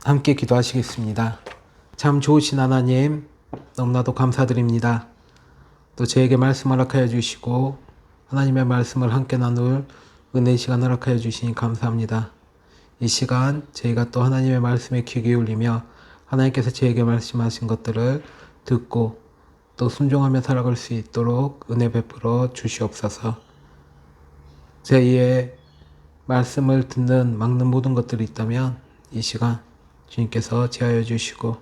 함께 기도하시겠습니다. 참 좋으신 하나님, 너무나도 감사드립니다. 또 저에게 말씀을 허락하여 주시고 하나님의 말씀을 함께 나눌 은혜의 시간을 허락하여 주시니 감사합니다. 이 시간 저희가 또 하나님의 말씀에 귀 기울이며 하나님께서 저에게 말씀하신 것들을 듣고 또 순종하며 살아갈 수 있도록 은혜 베풀어 주시옵소서. 저희의 말씀을 듣는 막는 모든 것들이 있다면 이 시간 주님께서 제하여 주시고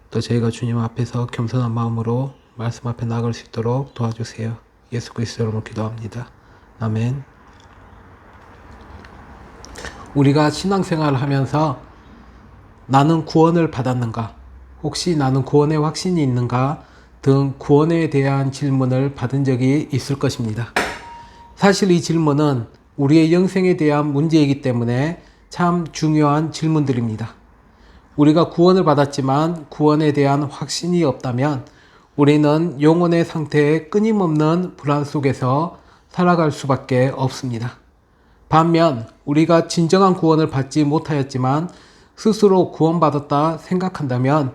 또 저희가 주님 앞에서 겸손한 마음으로 말씀 앞에 나아갈 수 있도록 도와주세요. 예수 그리스도 이름으로 기도합니다. 아멘. 우리가 신앙생활을 하면서 나는 구원을 받았는가? 혹시 나는 구원의 확신이 있는가? 등 구원에 대한 질문을 받은 적이 있을 것입니다. 사실 이 질문은 우리의 영생에 대한 문제이기 때문에 참 중요한 질문들입니다. 우리가 구원을 받았지만 구원에 대한 확신이 없다면 우리는 영혼의 상태에 끊임없는 불안 속에서 살아갈 수밖에 없습니다. 반면 우리가 진정한 구원을 받지 못하였지만 스스로 구원받았다 생각한다면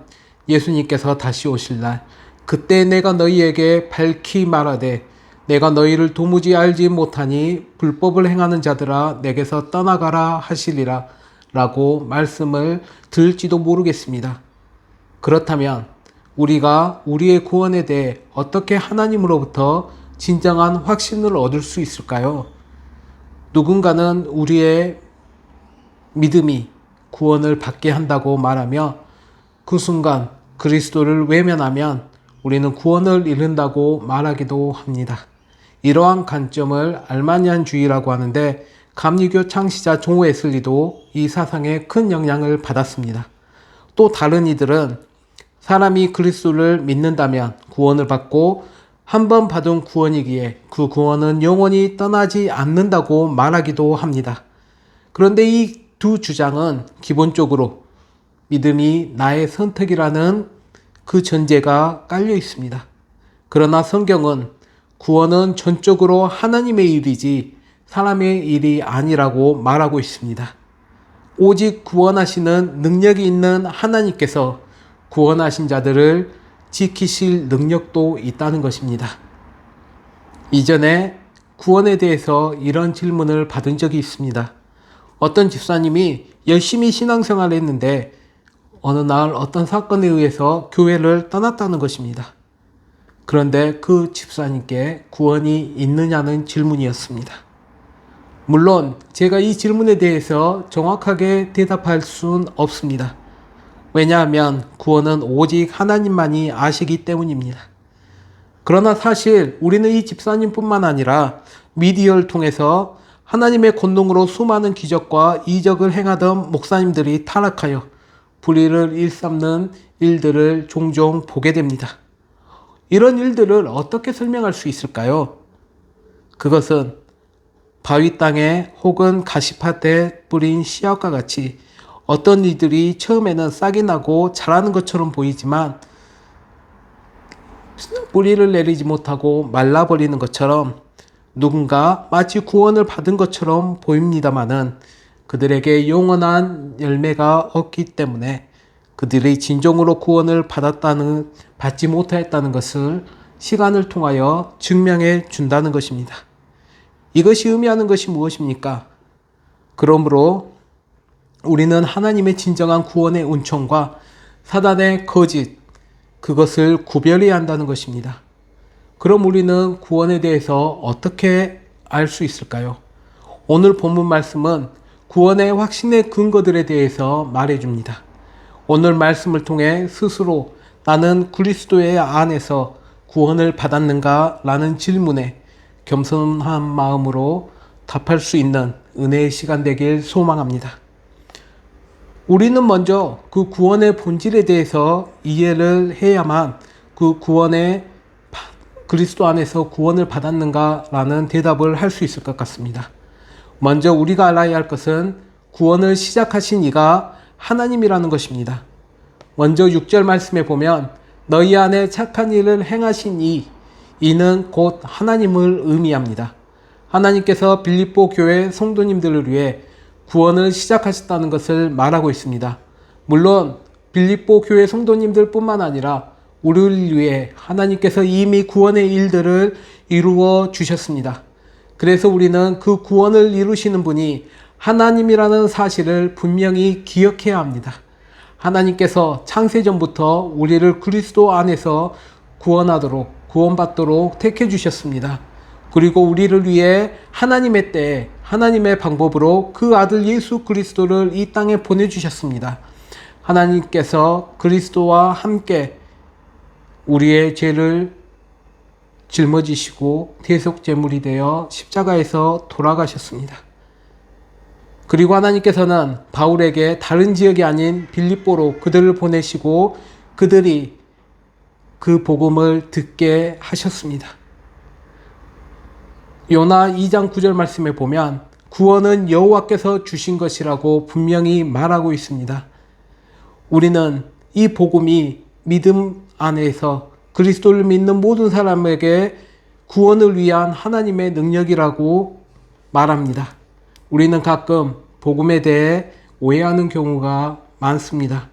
예수님께서 다시 오실 날 그때 내가 너희에게 밝히 말하되 내가 너희를 도무지 알지 못하니 불법을 행하는 자들아 내게서 떠나가라 하시리라 라고 말씀을 들을지도 모르겠습니다. 그렇다면 우리가 우리의 구원에 대해 어떻게 하나님으로부터 진정한 확신을 얻을 수 있을까요? 누군가는 우리의 믿음이 구원을 받게 한다고 말하며 그 순간 그리스도를 외면하면 우리는 구원을 잃는다고 말하기도 합니다. 이러한 관점을 알마니안주의라고 하는데 감리교 창시자 존 웨슬리도 이 사상에 큰 영향을 받았습니다. 또 다른 이들은 사람이 그리스도를 믿는다면 구원을 받고 한 번 받은 구원이기에 그 구원은 영원히 떠나지 않는다고 말하기도 합니다. 그런데 이 두 주장은 기본적으로 믿음이 나의 선택이라는 그 전제가 깔려 있습니다. 그러나 성경은 구원은 전적으로 하나님의 일이지 사람의 일이 아니라고 말하고 있습니다. 오직 구원하시는 능력이 있는 하나님께서 구원하신 자들을 지키실 능력도 있다는 것입니다. 이전에 구원에 대해서 이런 질문을 받은 적이 있습니다. 어떤 집사님이 열심히 신앙생활을 했는데 어느 날 어떤 사건에 의해서 교회를 떠났다는 것입니다. 그런데 그 집사님께 구원이 있느냐는 질문이었습니다. 물론 제가 이 질문에 대해서 정확하게 대답할 수는 없습니다. 왜냐하면 구원은 오직 하나님만이 아시기 때문입니다. 그러나 사실 우리는 이 집사님뿐만 아니라 미디어를 통해서 하나님의 권능으로 수많은 기적과 이적을 행하던 목사님들이 타락하여 불의를 일삼는 일들을 종종 보게 됩니다. 이런 일들을 어떻게 설명할 수 있을까요? 그것은 바위 땅에 혹은 가시밭에 뿌린 씨앗과 같이 어떤 이들이 처음에는 싹이 나고 자라는 것처럼 보이지만 뿌리를 내리지 못하고 말라버리는 것처럼 누군가 마치 구원을 받은 것처럼 보입니다마는 그들에게 영원한 열매가 없기 때문에 그들이 진정으로 구원을 받지 못하였다는 것을 시간을 통하여 증명해 준다는 것입니다. 이것이 의미하는 것이 무엇입니까? 그러므로 우리는 하나님의 진정한 구원의 은총과 사단의 거짓, 그것을 구별해야 한다는 것입니다. 그럼 우리는 구원에 대해서 어떻게 알 수 있을까요? 오늘 본문 말씀은 구원의 확신의 근거들에 대해서 말해줍니다. 오늘 말씀을 통해 스스로 나는 그리스도의 안에서 구원을 받았는가? 라는 질문에 겸손한 마음으로 답할 수 있는 은혜의 시간 되길 소망합니다. 우리는 먼저 그 구원의 본질에 대해서 이해를 해야만 그 그리스도 안에서 구원을 받았는가? 라는 대답을 할 수 있을 것 같습니다. 먼저 우리가 알아야 할 것은 구원을 시작하신 이가 하나님이라는 것입니다. 먼저 6절 말씀에 보면 너희 안에 착한 일을 행하신 이는 곧 하나님을 의미합니다. 하나님께서 빌립보 교회 성도님들을 위해 구원을 시작하셨다는 것을 말하고 있습니다. 물론 빌립보 교회 성도님들 뿐만 아니라 우리를 위해 하나님께서 이미 구원의 일들을 이루어 주셨습니다. 그래서 우리는 그 구원을 이루시는 분이 하나님이라는 사실을 분명히 기억해야 합니다. 하나님께서 창세전부터 우리를 그리스도 안에서 구원받도록 택해 주셨습니다. 그리고 우리를 위해 하나님의 때에 하나님의 방법으로 그 아들 예수 그리스도를 이 땅에 보내주셨습니다. 하나님께서 그리스도와 함께 우리의 죄를 짊어지시고 대속제물이 되어 십자가에서 돌아가셨습니다. 그리고 하나님께서는 바울에게 다른 지역이 아닌 빌립보로 그들을 보내시고 그들이 그 복음을 듣게 하셨습니다. 요나 2장 9절 말씀에 보면 구원은 여호와께서 주신 것이라고 분명히 말하고 있습니다. 우리는 이 복음이 믿음 안에서 그리스도를 믿는 모든 사람에게 구원을 위한 하나님의 능력이라고 말합니다. 우리는 가끔 복음에 대해 오해하는 경우가 많습니다.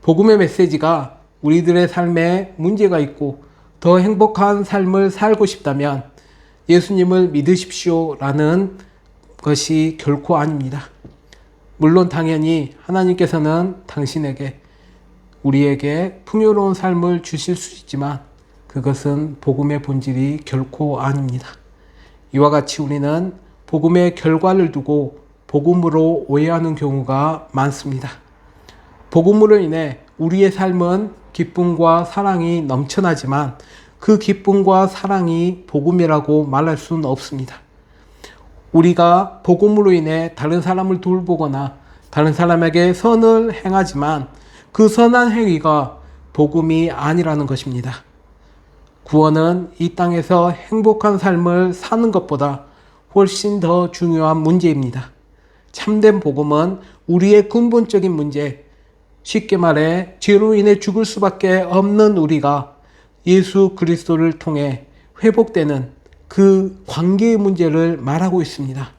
복음의 메시지가 우리들의 삶에 문제가 있고 더 행복한 삶을 살고 싶다면 예수님을 믿으십시오 라는 것이 결코 아닙니다. 물론 당연히 하나님께서는 당신에게 우리에게 풍요로운 삶을 주실 수 있지만 그것은 복음의 본질이 결코 아닙니다. 이와 같이 우리는 복음의 결과를 두고 복음으로 오해하는 경우가 많습니다. 복음으로 인해 우리의 삶은 기쁨과 사랑이 넘쳐나지만 그 기쁨과 사랑이 복음이라고 말할 수는 없습니다. 우리가 복음으로 인해 다른 사람을 돌보거나 다른 사람에게 선을 행하지만 그 선한 행위가 복음이 아니라는 것입니다. 구원은 이 땅에서 행복한 삶을 사는 것보다 훨씬 더 중요한 문제입니다. 참된 복음은 우리의 근본적인 문제, 쉽게 말해 죄로 인해 죽을 수밖에 없는 우리가 예수 그리스도를 통해 회복되는 그 관계의 문제를 말하고 있습니다.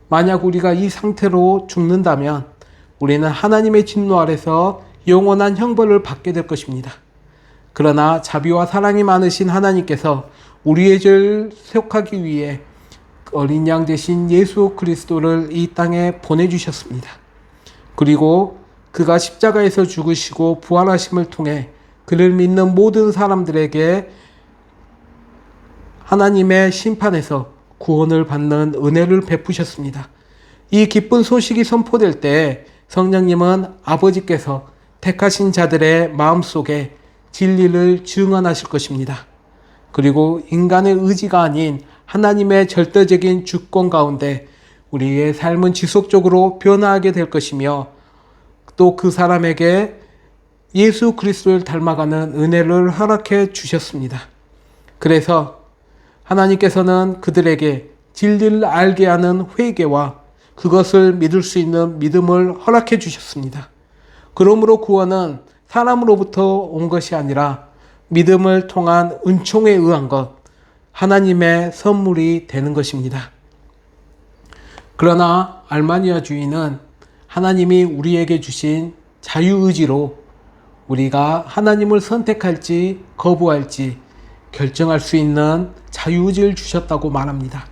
만약 우리가 이 상태로 죽는다면 우리는 하나님의 진노 아래서 영원한 형벌을 받게 될 것입니다. 그러나 자비와 사랑이 많으신 하나님께서 우리의 죄를 속하기 위해 어린 양 되신 예수 그리스도를 이 땅에 보내주셨습니다. 그리고 그가 십자가에서 죽으시고 부활하심을 통해 그를 믿는 모든 사람들에게 하나님의 심판에서 구원을 받는 은혜를 베푸셨습니다. 이 기쁜 소식이 선포될 때 성령님은 아버지께서 택하신 자들의 마음속에 진리를 증언하실 것입니다. 그리고 인간의 의지가 아닌 하나님의 절대적인 주권 가운데 우리의 삶은 지속적으로 변화하게 될 것이며 또 그 사람에게 예수 그리스도를 닮아가는 은혜를 허락해 주셨습니다. 그래서 하나님께서는 그들에게 진리를 알게 하는 회개와 그것을 믿을 수 있는 믿음을 허락해 주셨습니다. 그러므로 구원은 사람으로부터 온 것이 아니라 믿음을 통한 은총에 의한 것, 하나님의 선물이 되는 것입니다. 그러나 알마니아 주의는 하나님이 우리에게 주신 자유의지로 우리가 하나님을 선택할지 거부할지 결정할 수 있는 자유의지를 주셨다고 말합니다.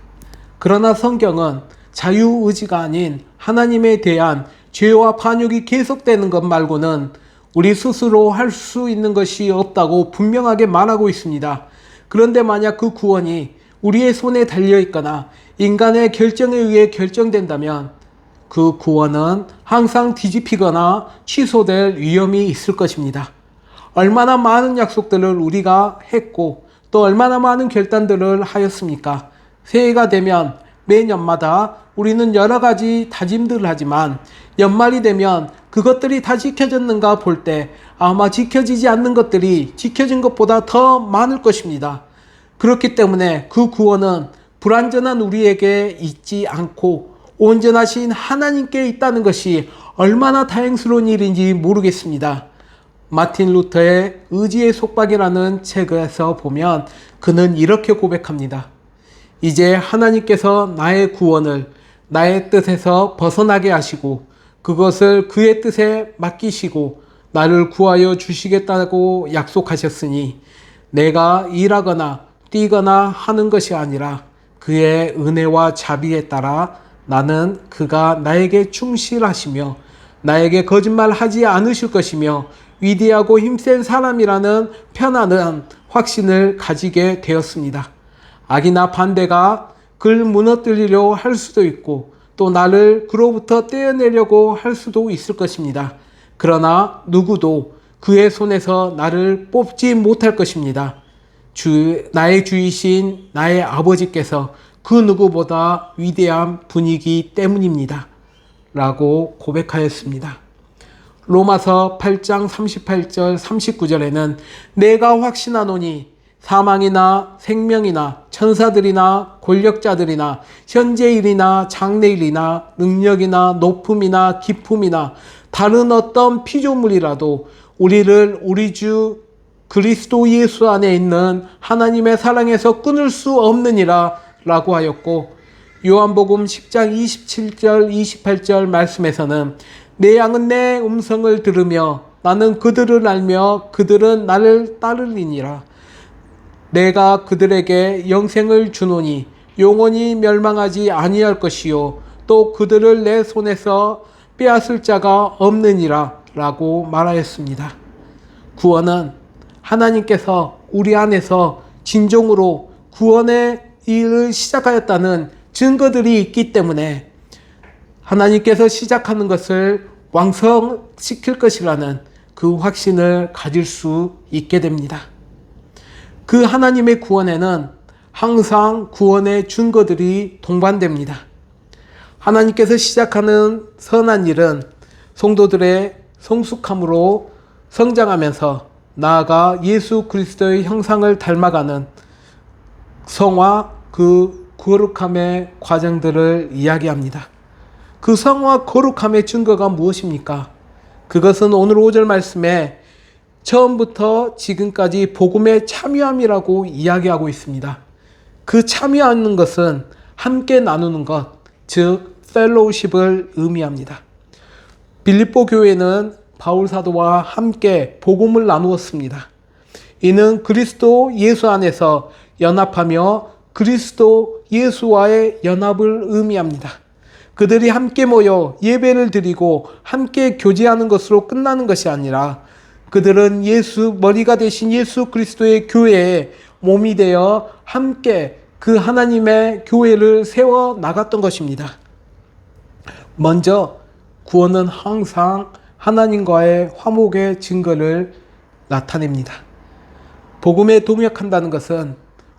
그러나 성경은 자유의지가 아닌 하나님에 대한 죄와 반역이 계속되는 것 말고는 우리 스스로 할 수 있는 것이 없다고 분명하게 말하고 있습니다. 그런데 만약 그 구원이 우리의 손에 달려있거나 인간의 결정에 의해 결정된다면 그 구원은 항상 뒤집히거나 취소될 위험이 있을 것입니다. 얼마나 많은 약속들을 우리가 했고 또 얼마나 많은 결단들을 하였습니까? 새해가 되면 매년마다 우리는 여러 가지 다짐들을 하지만 연말이 되면 그것들이 다 지켜졌는가 볼 때 아마 지켜지지 않는 것들이 지켜진 것보다 더 많을 것입니다. 그렇기 때문에 그 구원은 불완전한 우리에게 있지 않고 온전하신 하나님께 있다는 것이 얼마나 다행스러운 일인지 모르겠습니다. 마틴 루터의 의지의 속박이라는 책에서 보면 그는 이렇게 고백합니다. 이제 하나님께서 나의 구원을 나의 뜻에서 벗어나게 하시고 그것을 그의 뜻에 맡기시고 나를 구하여 주시겠다고 약속하셨으니 내가 일하거나 뛰거나 하는 것이 아니라 그의 은혜와 자비에 따라 나는 그가 나에게 충실하시며 나에게 거짓말하지 않으실 것이며 위대하고 힘센 사람이라는 편안한 확신을 가지게 되었습니다. 악이나 반대가 그를 무너뜨리려 할 수도 있고 또 나를 그로부터 떼어내려고 할 수도 있을 것입니다. 그러나 누구도 그의 손에서 나를 뽑지 못할 것입니다. 나의 주이신 나의 아버지께서 그 누구보다 위대한 분이기 때문입니다. 라고 고백하였습니다. 로마서 8장 38절 39절에는 내가 확신하노니 사망이나 생명이나 천사들이나 권력자들이나 현재일이나 장래일이나 능력이나 높음이나 깊음이나 다른 어떤 피조물이라도 우리를 우리 주 그리스도 예수 안에 있는 하나님의 사랑에서 끊을 수 없느니라 라고 하였고, 요한복음 10장 27절 28절 말씀에서는 내 양은 내 음성을 들으며 나는 그들을 알며 그들은 나를 따르리니라. 내가 그들에게 영생을 주노니 영원히 멸망하지 아니할 것이요 또 그들을 내 손에서 빼앗을 자가 없느니라 라고 말하였습니다. 구원은 하나님께서 우리 안에서 진정으로 구원의 일을 시작하였다는 증거들이 있기 때문에 하나님께서 시작하는 것을 완성시킬 것이라는 그 확신을 가질 수 있게 됩니다. 그 하나님의 구원에는 항상 구원의 증거들이 동반됩니다. 하나님께서 시작하는 선한 일은 성도들의 성숙함으로 성장하면서 나아가 예수 그리스도의 형상을 닮아가는 성화, 그 거룩함의 과정들을 이야기합니다. 그 성화 거룩함의 증거가 무엇입니까? 그것은 오늘 5절 말씀에 처음부터 지금까지 복음의 참여함이라고 이야기하고 있습니다. 그 참여하는 것은 함께 나누는 것, 즉 펠로우십을 의미합니다. 빌립보 교회는 바울 사도와 함께 복음을 나누었습니다. 이는 그리스도 예수 안에서 연합하며 그리스도 예수와의 연합을 의미합니다. 그들이 함께 모여 예배를 드리고 함께 교제하는 것으로 끝나는 것이 아니라 그들은 머리가 되신 예수 그리스도의 교회에 몸이 되어 함께 그 하나님의 교회를 세워 나갔던 것입니다. 먼저 구원은 항상 하나님과의 화목의 증거를 나타냅니다. 복음에 동역한다는 것은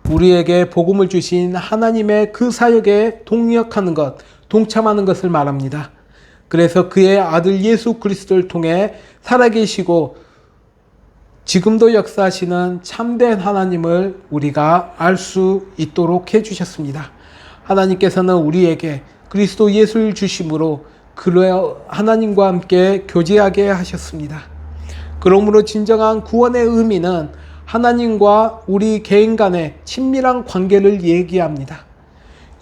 우리에게 복음을 주신 하나님의 그 사역에 동역하는 것, 동참하는 것을 말합니다. 그래서 그의 아들 예수 그리스도를 통해 살아계시고 지금도 역사하시는 참된 하나님을 우리가 알 수 있도록 해주셨습니다. 하나님께서는 우리에게 그리스도 예수를 주심으로 하나님과 함께 교제하게 하셨습니다. 그러므로 진정한 구원의 의미는 하나님과 우리 개인 간의 친밀한 관계를 얘기합니다.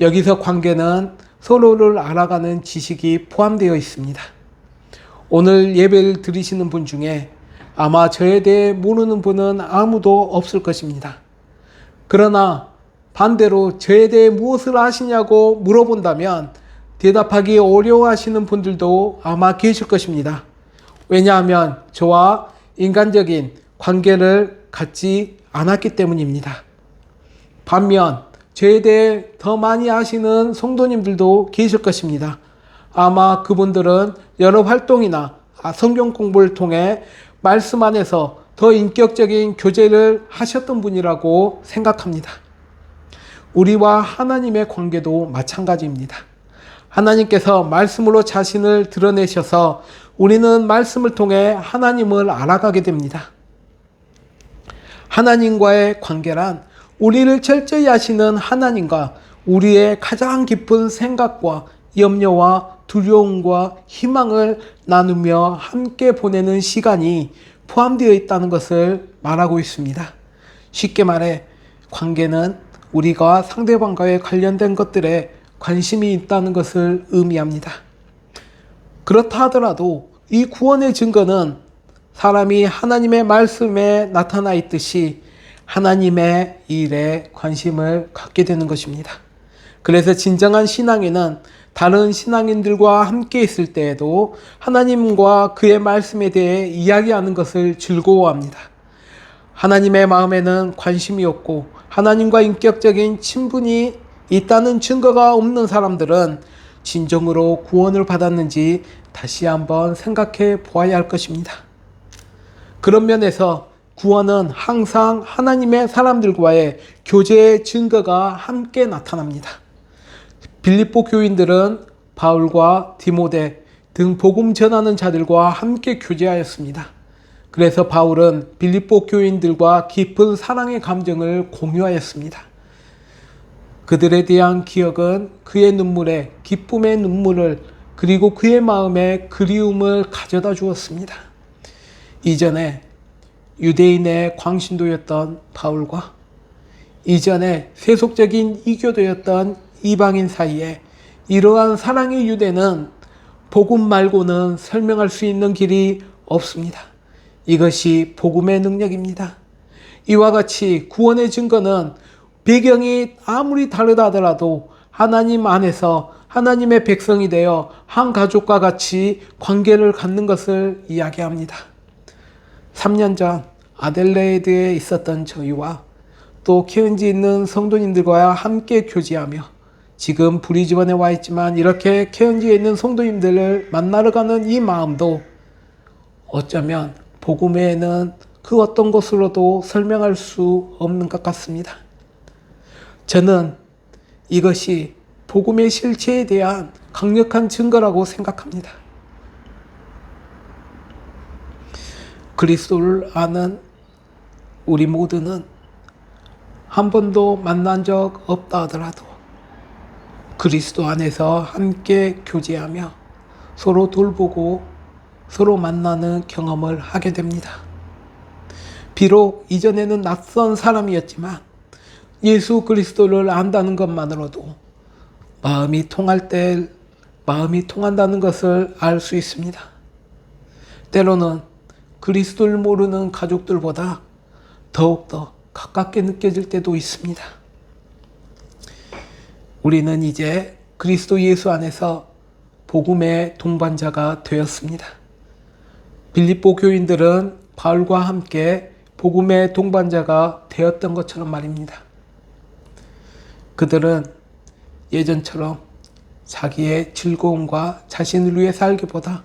여기서 관계는 서로를 알아가는 지식이 포함되어 있습니다. 오늘 예배를 드리시는 분 중에 아마 저에 대해 모르는 분은 아무도 없을 것입니다. 그러나 반대로 저에 대해 무엇을 아시냐고 물어본다면 대답하기 어려워하시는 분들도 아마 계실 것입니다. 왜냐하면 저와 인간적인 관계를 갖지 않았기 때문입니다. 반면 저에 대해 더 많이 아시는 성도님들도 계실 것입니다. 아마 그분들은 여러 활동이나 성경 공부를 통해 말씀 안에서 더 인격적인 교제를 하셨던 분이라고 생각합니다. 우리와 하나님의 관계도 마찬가지입니다. 하나님께서 말씀으로 자신을 드러내셔서 우리는 말씀을 통해 하나님을 알아가게 됩니다. 하나님과의 관계란 우리를 철저히 아시는 하나님과 우리의 가장 깊은 생각과 염려와 두려움과 희망을 나누며 함께 보내는 시간이 포함되어 있다는 것을 말하고 있습니다. 쉽게 말해 관계는 우리가 상대방과의 관련된 것들에 관심이 있다는 것을 의미합니다. 그렇다 하더라도 이 구원의 증거는 사람이 하나님의 말씀에 나타나 있듯이 하나님의 일에 관심을 갖게 되는 것입니다. 그래서 진정한 신앙인은 다른 신앙인들과 함께 있을 때에도 하나님과 그의 말씀에 대해 이야기하는 것을 즐거워합니다. 하나님의 마음에는 관심이 없고 하나님과 인격적인 친분이 있다는 증거가 없는 사람들은 진정으로 구원을 받았는지 다시 한번 생각해 보아야 할 것입니다. 그런 면에서 구원은 항상 하나님의 사람들과의 교제의 증거가 함께 나타납니다. 빌립보 교인들은 바울과 디모데 등 복음 전하는 자들과 함께 교제하였습니다. 그래서 바울은 빌립보 교인들과 깊은 사랑의 감정을 공유하였습니다. 그들에 대한 기억은 그의 눈물에 기쁨의 눈물을 그리고 그의 마음에 그리움을 가져다 주었습니다. 이전에 유대인의 광신도였던 바울과 이전에 세속적인 이교도였던 이방인 사이에 이러한 사랑의 유대는 복음 말고는 설명할 수 있는 길이 없습니다. 이것이 복음의 능력입니다. 이와 같이 구원의 증거는 배경이 아무리 다르다 하더라도 하나님 안에서 하나님의 백성이 되어 한 가족과 같이 관계를 갖는 것을 이야기합니다. 3년 전 아델레이드에 있었던 저희와 또 케언지에 있는 성도님들과 함께 교제하며 지금 브리즈번에 와 있지만 이렇게 케언지에 있는 성도님들을 만나러 가는 이 마음도 어쩌면 복음 외에는 그 어떤 것으로도 설명할 수 없는 것 같습니다. 저는 이것이 복음의 실체에 대한 강력한 증거라고 생각합니다. 그리스도를 아는 우리 모두는 한 번도 만난 적 없다 하더라도 그리스도 안에서 함께 교제하며 서로 돌보고 서로 만나는 경험을 하게 됩니다. 비록 이전에는 낯선 사람이었지만 예수 그리스도를 안다는 것만으로도 마음이 통할 때 마음이 통한다는 것을 알 수 있습니다. 때로는 그리스도를 모르는 가족들보다 더욱더 가깝게 느껴질 때도 있습니다. 우리는 이제 그리스도 예수 안에서 복음의 동반자가 되었습니다. 빌립보 교인들은 바울과 함께 복음의 동반자가 되었던 것처럼 말입니다. 그들은 예전처럼 자기의 즐거움과 자신을 위해 살기보다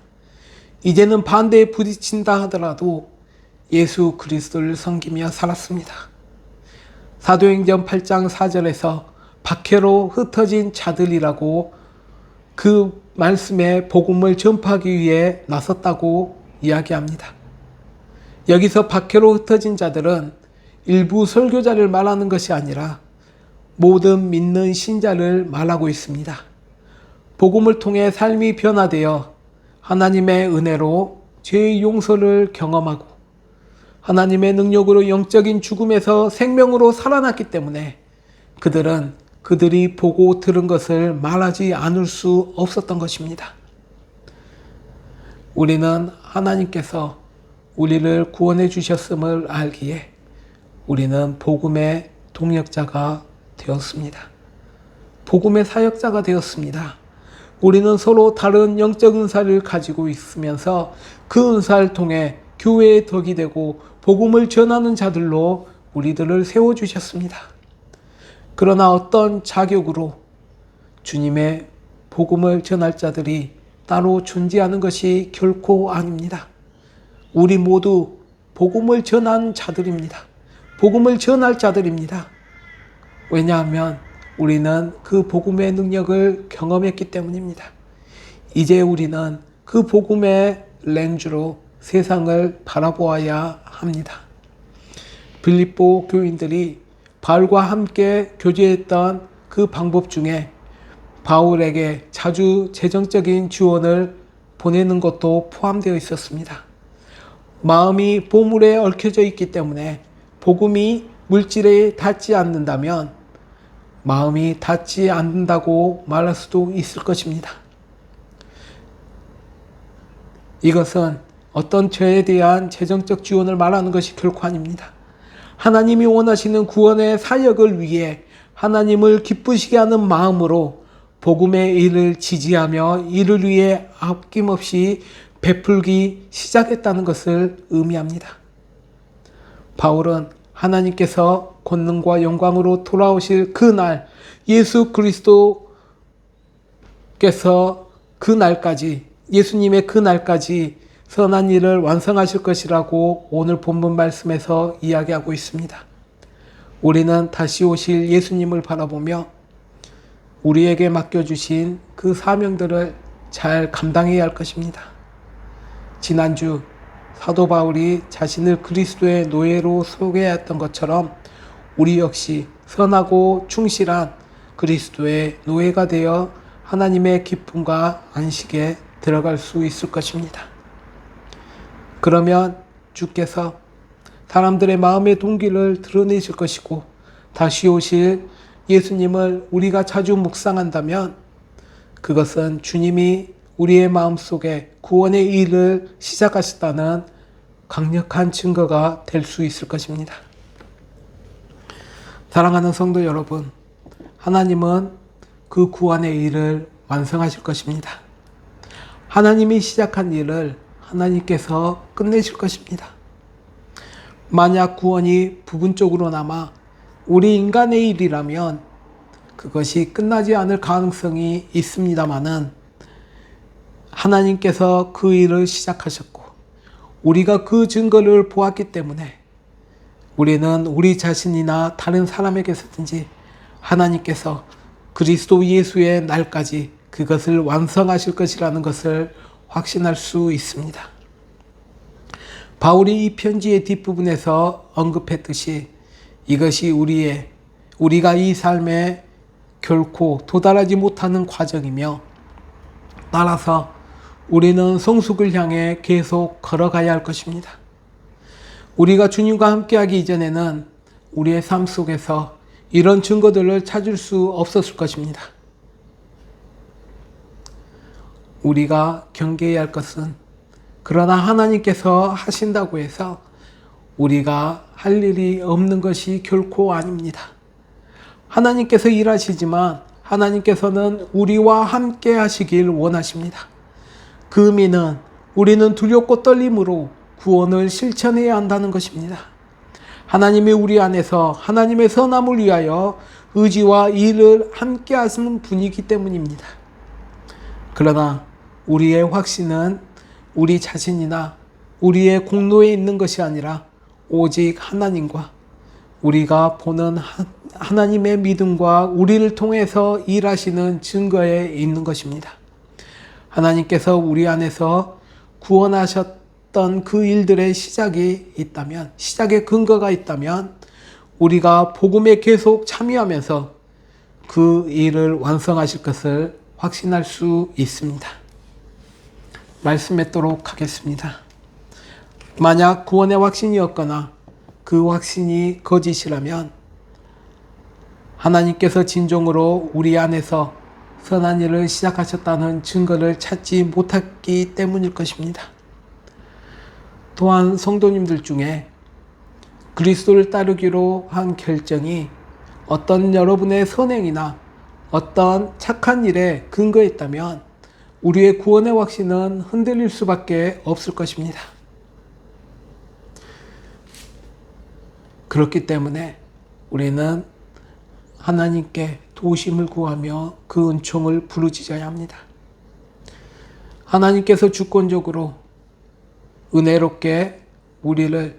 이제는 반대에 부딪힌다 하더라도 예수 그리스도를 섬기며 살았습니다. 사도행전 8장 4절에서 박해로 흩어진 자들이라고 그 말씀에 복음을 전파하기 위해 나섰다고 이야기합니다. 여기서 박해로 흩어진 자들은 일부 설교자를 말하는 것이 아니라 모든 믿는 신자를 말하고 있습니다. 복음을 통해 삶이 변화되어 하나님의 은혜로 죄의 용서를 경험하고 하나님의 능력으로 영적인 죽음에서 생명으로 살아났기 때문에 그들은 그들이 보고 들은 것을 말하지 않을 수 없었던 것입니다. 우리는 하나님께서 우리를 구원해 주셨음을 알기에 우리는 복음의 동역자가 되었습니다. 복음의 사역자가 되었습니다. 우리는 서로 다른 영적 은사를 가지고 있으면서 그 은사를 통해 교회의 덕이 되고 복음을 전하는 자들로 우리들을 세워주셨습니다. 그러나 어떤 자격으로 주님의 복음을 전할 자들이 따로 존재하는 것이 결코 아닙니다. 우리 모두 복음을 전한 자들입니다. 복음을 전할 자들입니다. 왜냐하면 우리는 그 복음의 능력을 경험했기 때문입니다. 이제 우리는 그 복음의 렌즈로 세상을 바라보아야 합니다. 빌립보 교인들이 바울과 함께 교제했던 그 방법 중에 바울에게 자주 재정적인 지원을 보내는 것도 포함되어 있었습니다. 마음이 보물에 얽혀져 있기 때문에 복음이 물질에 닿지 않는다면 마음이 닿지 않는다고 말할 수도 있을 것입니다. 이것은 어떤 죄에 대한 재정적 지원을 말하는 것이 결코 아닙니다. 하나님이 원하시는 구원의 사역을 위해 하나님을 기쁘시게 하는 마음으로 복음의 일을 지지하며 이를 위해 아낌없이 베풀기 시작했다는 것을 의미합니다. 바울은 하나님께서 권능과 영광으로 돌아오실 그날, 예수 그리스도께서 그날까지, 예수님의 그날까지 선한 일을 완성하실 것이라고 오늘 본문 말씀에서 이야기하고 있습니다. 우리는 다시 오실 예수님을 바라보며 우리에게 맡겨주신 그 사명들을 잘 감당해야 할 것입니다. 지난주 사도 바울이 자신을 그리스도의 노예로 소개했던 것처럼 우리 역시 선하고 충실한 그리스도의 노예가 되어 하나님의 기쁨과 안식에 들어갈 수 있을 것입니다. 그러면 주께서 사람들의 마음의 동기를 드러내실 것이고 다시 오실 예수님을 우리가 자주 묵상한다면 그것은 주님이 우리의 마음속에 구원의 일을 시작하셨다는 강력한 증거가 될 수 있을 것입니다. 사랑하는 성도 여러분, 하나님은 그 구원의 일을 완성하실 것입니다. 하나님이 시작한 일을 하나님께서 끝내실 것입니다. 만약 구원이 부분적으로나마 우리 인간의 일이라면 그것이 끝나지 않을 가능성이 있습니다마는 하나님께서 그 일을 시작하셨고 우리가 그 증거를 보았기 때문에 우리는 우리 자신이나 다른 사람에게서든지 하나님께서 그리스도 예수의 날까지 그것을 완성하실 것이라는 것을 확신할 수 있습니다. 바울이 이 편지의 뒷부분에서 언급했듯이 이것이 우리가 이 삶에 결코 도달하지 못하는 과정이며 따라서 우리는 성숙을 향해 계속 걸어가야 할 것입니다. 우리가 주님과 함께하기 이전에는 우리의 삶 속에서 이런 증거들을 찾을 수 없었을 것입니다. 우리가 경계해야 할 것은 그러나 하나님께서 하신다고 해서 우리가 할 일이 없는 것이 결코 아닙니다. 하나님께서 일하시지만 하나님께서는 우리와 함께 하시길 원하십니다. 그 의미는 우리는 두렵고 떨림으로 구원을 실천해야 한다는 것입니다. 하나님이 우리 안에서 하나님의 선함을 위하여 의지와 일을 함께 하시는 분이기 때문입니다. 그러나 우리의 확신은 우리 자신이나 우리의 공로에 있는 것이 아니라 오직 하나님과 우리가 보는 하나님의 믿음과 우리를 통해서 일하시는 증거에 있는 것입니다. 하나님께서 우리 안에서 구원하셨던 그 일들의 시작이 있다면, 시작의 근거가 있다면 우리가 복음에 계속 참여하면서 그 일을 완성하실 것을 확신할 수 있습니다. 말씀 맺도록 하겠습니다. 만약 구원의 확신이었거나 그 확신이 거짓이라면 하나님께서 진정으로 우리 안에서 선한 일을 시작하셨다는 증거를 찾지 못했기 때문일 것입니다. 또한 성도님들 중에 그리스도를 따르기로 한 결정이 어떤 여러분의 선행이나 어떤 착한 일에 근거했다면 우리의 구원의 확신은 흔들릴 수밖에 없을 것입니다. 그렇기 때문에 우리는 하나님께 도우심을 구하며 그 은총을 부르짖어야 합니다. 하나님께서 주권적으로 은혜롭게 우리를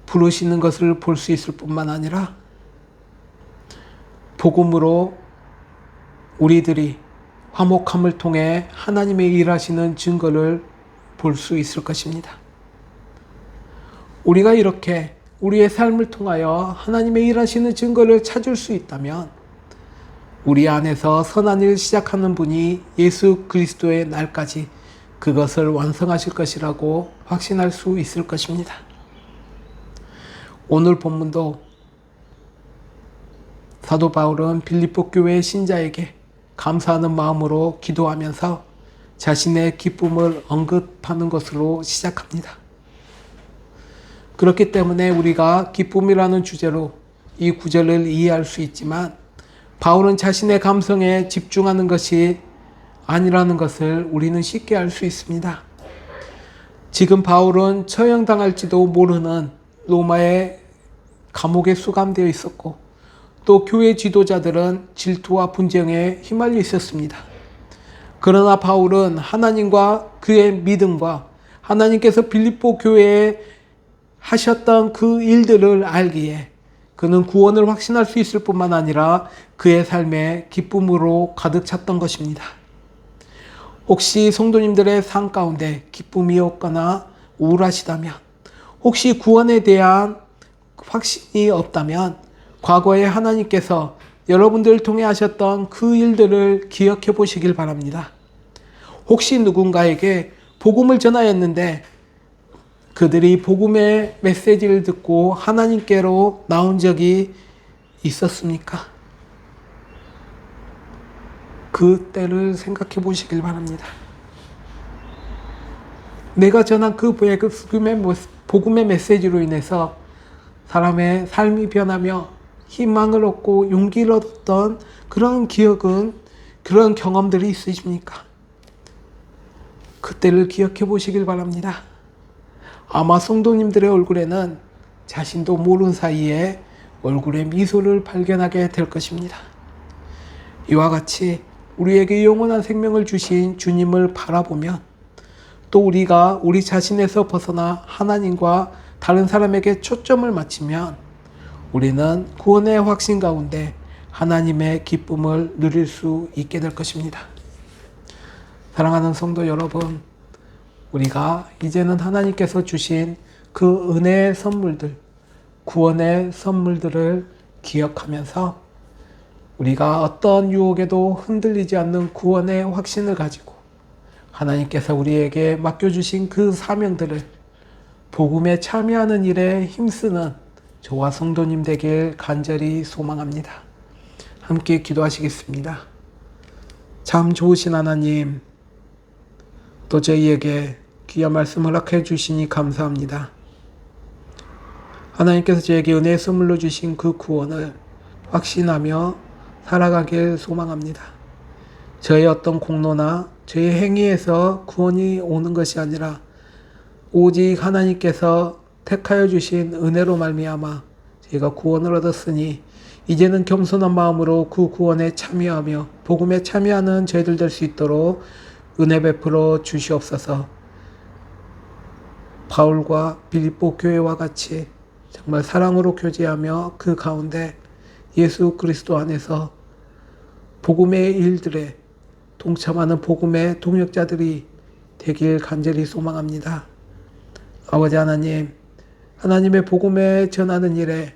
부르시는 것을 볼 수 있을 뿐만 아니라 복음으로 우리들이 화목함을 통해 하나님의 일하시는 증거를 볼 수 있을 것입니다. 우리가 이렇게 우리의 삶을 통하여 하나님의 일하시는 증거를 찾을 수 있다면 우리 안에서 선한 일을 시작하는 분이 예수 그리스도의 날까지 그것을 완성하실 것이라고 확신할 수 있을 것입니다. 오늘 본문도 사도 바울은 빌립보 교회의 신자에게 감사하는 마음으로 기도하면서 자신의 기쁨을 언급하는 것으로 시작합니다. 그렇기 때문에 우리가 기쁨이라는 주제로 이 구절을 이해할 수 있지만 바울은 자신의 감성에 집중하는 것이 아니라는 것을 우리는 쉽게 알 수 있습니다. 지금 바울은 처형당할지도 모르는 로마의 감옥에 수감되어 있었고 또 교회 지도자들은 질투와 분쟁에 휘말려 있었습니다. 그러나 바울은 하나님과 그의 믿음과 하나님께서 빌립보 교회에 하셨던 그 일들을 알기에 그는 구원을 확신할 수 있을 뿐만 아니라 그의 삶에 기쁨으로 가득 찼던 것입니다. 혹시 성도님들의 삶 가운데 기쁨이 없거나 우울하시다면, 혹시 구원에 대한 확신이 없다면 과거에 하나님께서 여러분들을 통해 하셨던 그 일들을 기억해 보시길 바랍니다. 혹시 누군가에게 복음을 전하였는데 그들이 복음의 메시지를 듣고 하나님께로 나온 적이 있었습니까? 그 때를 생각해 보시길 바랍니다. 내가 전한 그 복음의 메시지로 인해서 사람의 삶이 변하며 희망을 얻고 용기를 얻었던 그런 기억은, 그런 경험들이 있으십니까? 그때를 기억해 보시길 바랍니다. 아마 성도님들의 얼굴에는 자신도 모르는 사이에 얼굴에 미소를 발견하게 될 것입니다. 이와 같이 우리에게 영원한 생명을 주신 주님을 바라보면 또 우리가 우리 자신에서 벗어나 하나님과 다른 사람에게 초점을 맞추면 우리는 구원의 확신 가운데 하나님의 기쁨을 누릴 수 있게 될 것입니다. 사랑하는 성도 여러분, 우리가 이제는 하나님께서 주신 그 은혜의 선물들, 구원의 선물들을 기억하면서 우리가 어떤 유혹에도 흔들리지 않는 구원의 확신을 가지고 하나님께서 우리에게 맡겨주신 그 사명들을 복음에 참여하는 일에 힘쓰는 저와 성도님 되길 간절히 소망합니다. 함께 기도하시겠습니다. 참 좋으신 하나님, 또 저희에게 귀한 말씀 허락해 주시니 감사합니다. 하나님께서 저에게 은혜의 선물로 주신 그 구원을 확신하며 살아가길 소망합니다. 저의 어떤 공로나 저의 행위에서 구원이 오는 것이 아니라 오직 하나님께서 택하여 주신 은혜로 말미암아 저희가 구원을 얻었으니 이제는 겸손한 마음으로 그 구원에 참여하며 복음에 참여하는 저희들 될 수 있도록 은혜 베풀어 주시옵소서. 바울과 빌립보 교회와 같이 정말 사랑으로 교제하며 그 가운데 예수 그리스도 안에서 복음의 일들에 동참하는 복음의 동역자들이 되길 간절히 소망합니다. 아버지 하나님, 하나님의 복음에 전하는 일에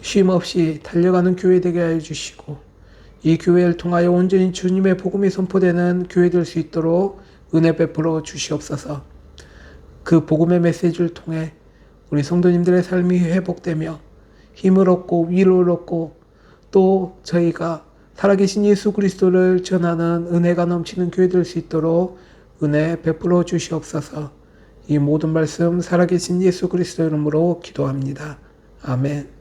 쉼없이 달려가는 교회 되게 하여 주시고 이 교회를 통하여 온전히 주님의 복음이 선포되는 교회 될 수 있도록 은혜 베풀어 주시옵소서. 그 복음의 메시지를 통해 우리 성도님들의 삶이 회복되며 힘을 얻고 위로를 얻고 또 저희가 살아계신 예수 그리스도를 전하는 은혜가 넘치는 교회 될 수 있도록 은혜 베풀어 주시옵소서. 이 모든 말씀 살아계신 예수 그리스도 이름으로 기도합니다. 아멘.